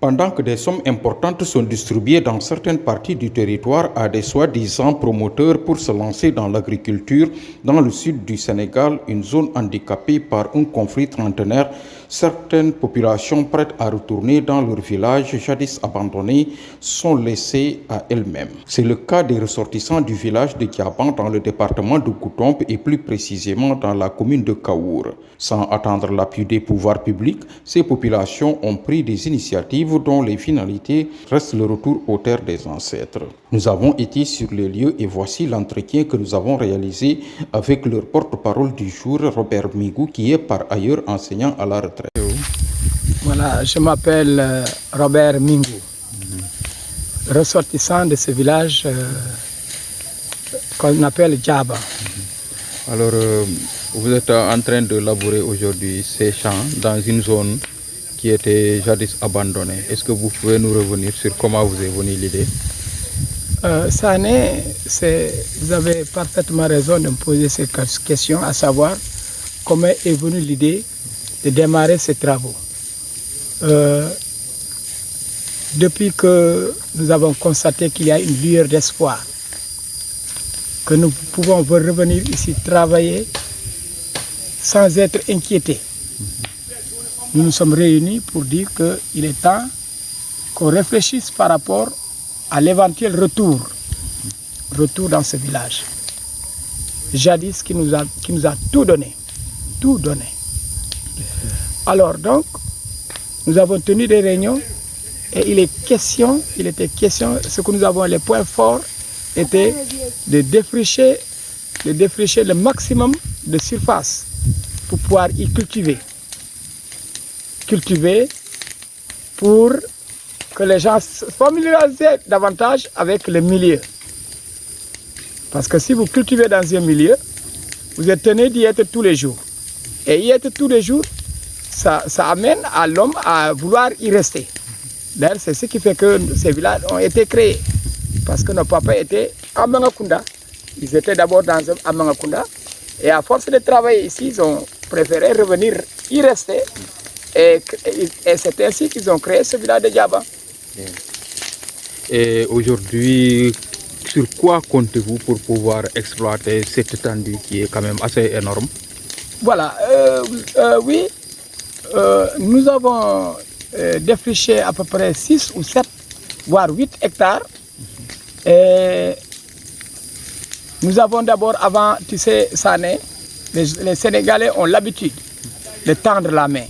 Pendant que des sommes importantes sont distribuées dans certaines parties du territoire à des soi-disant promoteurs pour se lancer dans l'agriculture, dans le sud du Sénégal, une zone handicapée par un conflit trentenaire, certaines populations prêtes à retourner dans leur village jadis abandonné sont laissées à elles-mêmes. C'est le cas des ressortissants du village de Diaban dans le département de Goudomp et plus précisément dans la commune de Kaour. Sans attendre l'appui des pouvoirs publics, ces populations ont pris des initiatives dont les finalités restent le retour aux terres des ancêtres. Nous avons été sur les lieux et voici l'entretien que nous avons réalisé avec leur porte-parole du jour, Robert Mingou, qui est par ailleurs enseignant à la retraite. Voilà, je m'appelle Robert Mingou, ressortissant de ce village qu'on appelle Djaba. Alors, vous êtes en train de labourer aujourd'hui ces champs dans une zone qui était jadis abandonnée. Est-ce que vous pouvez nous revenir sur comment vous est venue l'idée? Sané, vous avez parfaitement raison de me poser cette question, à savoir comment est venue l'idée de démarrer ces travaux. Depuis que nous avons constaté qu'il y a une lueur d'espoir, que nous pouvons revenir ici travailler sans être inquiétés, nous nous sommes réunis pour dire qu'il est temps qu'on réfléchisse par rapport à l'éventuel retour dans ce village. Jadis qui nous a tout donné. Alors donc, nous avons tenu des réunions et il était question, ce que nous avons, les points forts, était de défricher le maximum de surface pour pouvoir y cultiver. Pour que les gens se familiarisent davantage avec le milieu. Parce que si vous cultivez dans un milieu, vous êtes tenu d'y être tous les jours. Et y être tous les jours, ça amène à l'homme à vouloir y rester. D'ailleurs, c'est ce qui fait que ces villages ont été créés. Parce que nos papas étaient à Mangakunda. Ils étaient d'abord à Mangakunda. Et à force de travailler ici, ils ont préféré revenir y rester. Et c'est ainsi qu'ils ont créé ce village de Djaba. Et aujourd'hui, sur quoi comptez-vous pour pouvoir exploiter cette étendue qui est quand même assez énorme? Voilà, oui, nous avons défriché à peu près 6 ou 7, voire 8 hectares. Et nous avons d'abord, avant, tu sais, Sané, les Sénégalais ont l'habitude de tendre la main.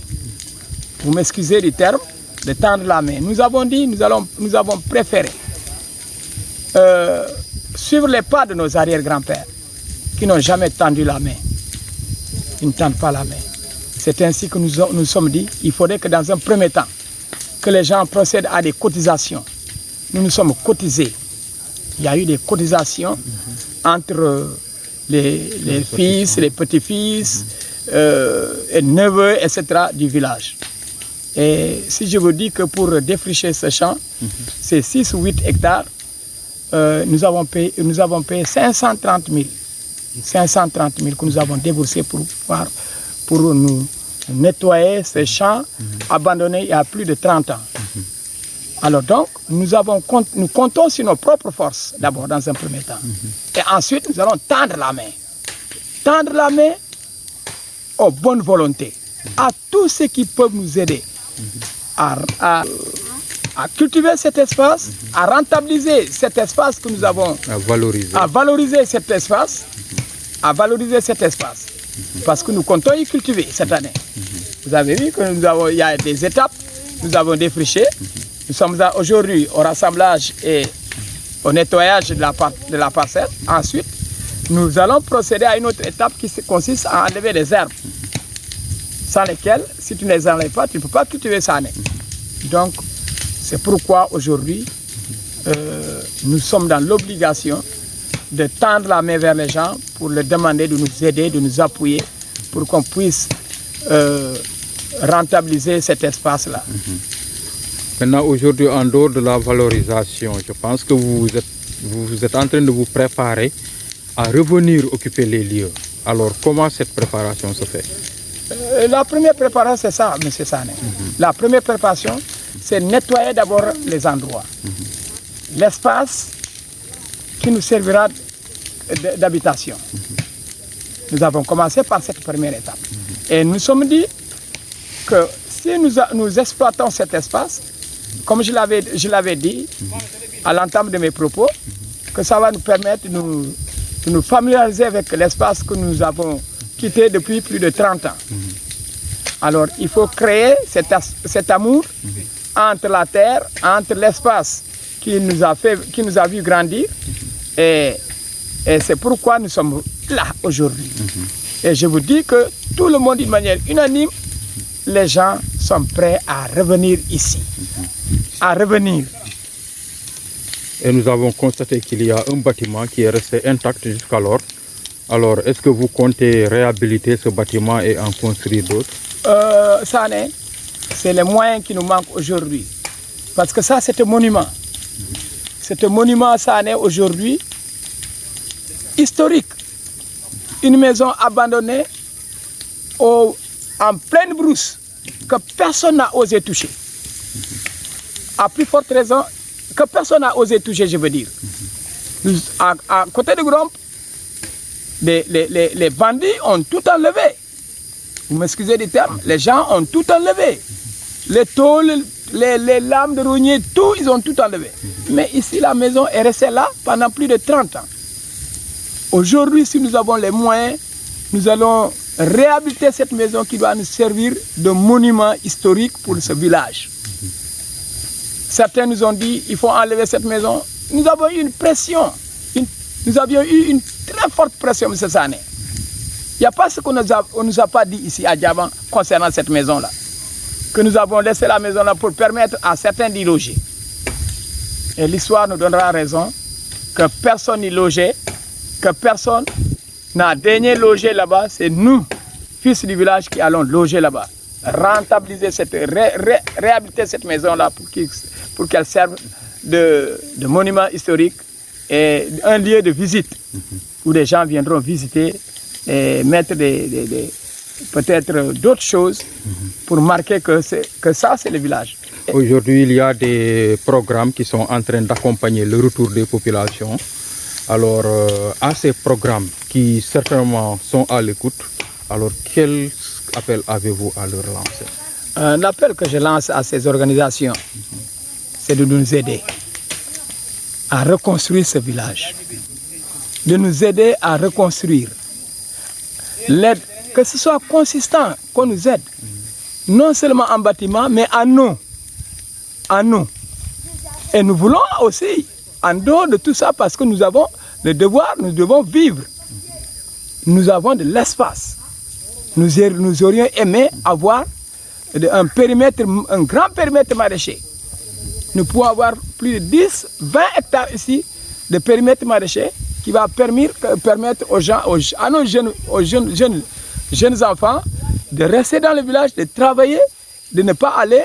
Vous m'excusez du terme, de tendre la main. Nous avons dit, nous avons préféré suivre les pas de nos arrière-grands-pères qui n'ont jamais tendu la main. Ils ne tendent pas la main. C'est ainsi que nous sommes dit, il faudrait que dans un premier temps, que les gens procèdent à des cotisations. Nous nous sommes cotisés. Il y a eu des cotisations entre les fils, les petits-fils, et neveux, etc. du village. Et si je vous dis que pour défricher ce champ, c'est 6 ou 8 hectares, nous avons payé 530 000. 530 000 que nous avons déboursés pour nous nettoyer ces champs abandonnés il y a plus de 30 ans. Alors donc, nous comptons sur nos propres forces, d'abord dans un premier temps. Et ensuite, nous allons tendre la main. Tendre la main aux bonnes volontés, à tous ceux qui peuvent nous aider à cultiver cet espace, à rentabiliser cet espace que nous avons, à valoriser cet espace, parce que nous comptons y cultiver cette année. Vous avez vu que il y a des étapes, nous avons défriché, nous sommes aujourd'hui au rassemblage et au nettoyage de la parcelle. Ensuite, nous allons procéder à une autre étape qui consiste à enlever les herbes, sans lesquelles, si tu ne les enlèves pas, tu ne peux pas cultiver ça. Donc, c'est pourquoi aujourd'hui, nous sommes dans l'obligation de tendre la main vers les gens pour leur demander de nous aider, de nous appuyer, pour qu'on puisse rentabiliser cet espace-là. Maintenant, aujourd'hui, en dehors de la valorisation, je pense que vous êtes en train de vous préparer à revenir occuper les lieux. Alors, comment cette préparation se fait? La première préparation, c'est ça, M. Sané. La première préparation, c'est nettoyer d'abord les endroits. L'espace qui nous servira d'habitation. Nous avons commencé par cette première étape. Et nous sommes dit que si nous exploitons cet espace, comme je l'avais dit à l'entame de mes propos, que ça va nous permettre de nous familiariser avec l'espace que nous avons quitté depuis plus de 30 ans. Alors il faut créer cet amour entre la terre, entre l'espace qui nous a vu grandir, et c'est pourquoi nous sommes là aujourd'hui. Et je vous dis que tout le monde, d'une manière unanime, les gens sont prêts à revenir ici, à revenir. Et nous avons constaté qu'il y a un bâtiment qui est resté intact jusqu'alors. Alors, est-ce que vous comptez réhabiliter ce bâtiment et en construire d'autres? Ça, c'est les moyens qui nous manquent aujourd'hui. Parce que ça, c'est un monument. C'est un monument, ça est aujourd'hui historique. Une maison abandonnée en pleine brousse que personne n'a osé toucher. À plus forte raison, que personne n'a osé toucher, je veux dire. À côté de Gromp, les bandits ont tout enlevé. Vous m'excusez du terme, les gens ont tout enlevé. Les tôles, les lames de rognier, tout, ils ont tout enlevé. Mais ici, la maison est restée là pendant plus de 30 ans. Aujourd'hui, si nous avons les moyens, nous allons réhabiliter cette maison qui va nous servir de monument historique pour ce village. Certains nous ont dit qu'il faut enlever cette maison. Nous avons eu une pression. Nous avions eu une très forte pression, M. Sané. Il n'y a pas ce qu'on nous a pas dit ici à Diaban concernant cette maison-là. Que nous avons laissé la maison-là pour permettre à certains d'y loger. Et l'histoire nous donnera raison que personne n'y logeait, que personne n'a daigné loger là-bas. C'est nous, fils du village, qui allons loger là-bas. Rentabiliser réhabiliter cette maison-là pour qu'elle serve de monument historique et un lieu de visite où les gens viendront visiter et mettre peut-être d'autres choses pour marquer que ça, c'est le village. Aujourd'hui, il y a des programmes qui sont en train d'accompagner le retour des populations. Alors, à ces programmes qui certainement sont à l'écoute, alors quel appel avez-vous à leur lancer? Un appel que je lance à ces organisations, c'est de nous aider à reconstruire ce village, de nous aider à reconstruire. L'aide, que ce soit consistant, qu'on nous aide, non seulement en bâtiment, mais en nous. En nous. Et nous voulons aussi, en dehors de tout ça, parce que nous avons le devoir, nous devons vivre. Nous avons de l'espace. Nous aurions aimé avoir un grand périmètre maraîcher. Nous pouvons avoir plus de 10, 20 hectares ici de périmètre maraîcher qui va permettre aux gens, à nos jeunes enfants de rester dans le village, de travailler, de ne pas aller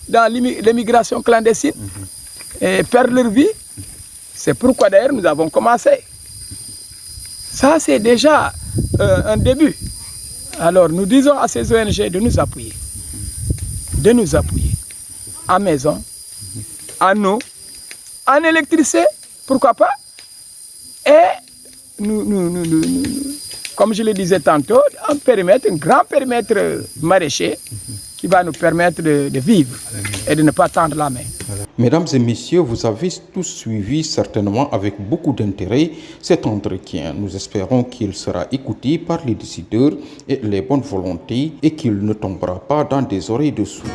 dans l'immigration clandestine et perdre leur vie. C'est pourquoi d'ailleurs nous avons commencé. Ça, c'est déjà un début. Alors nous disons à ces ONG de nous appuyer. De nous appuyer. En maison, en eau, en électricité, pourquoi pas. Et comme je le disais tantôt, un grand périmètre maraîcher qui va nous permettre de vivre et de ne pas tendre la main. Mesdames et messieurs, vous avez tous suivi certainement avec beaucoup d'intérêt cet entretien. Nous espérons qu'il sera écouté par les décideurs et les bonnes volontés et qu'il ne tombera pas dans des oreilles de sourds.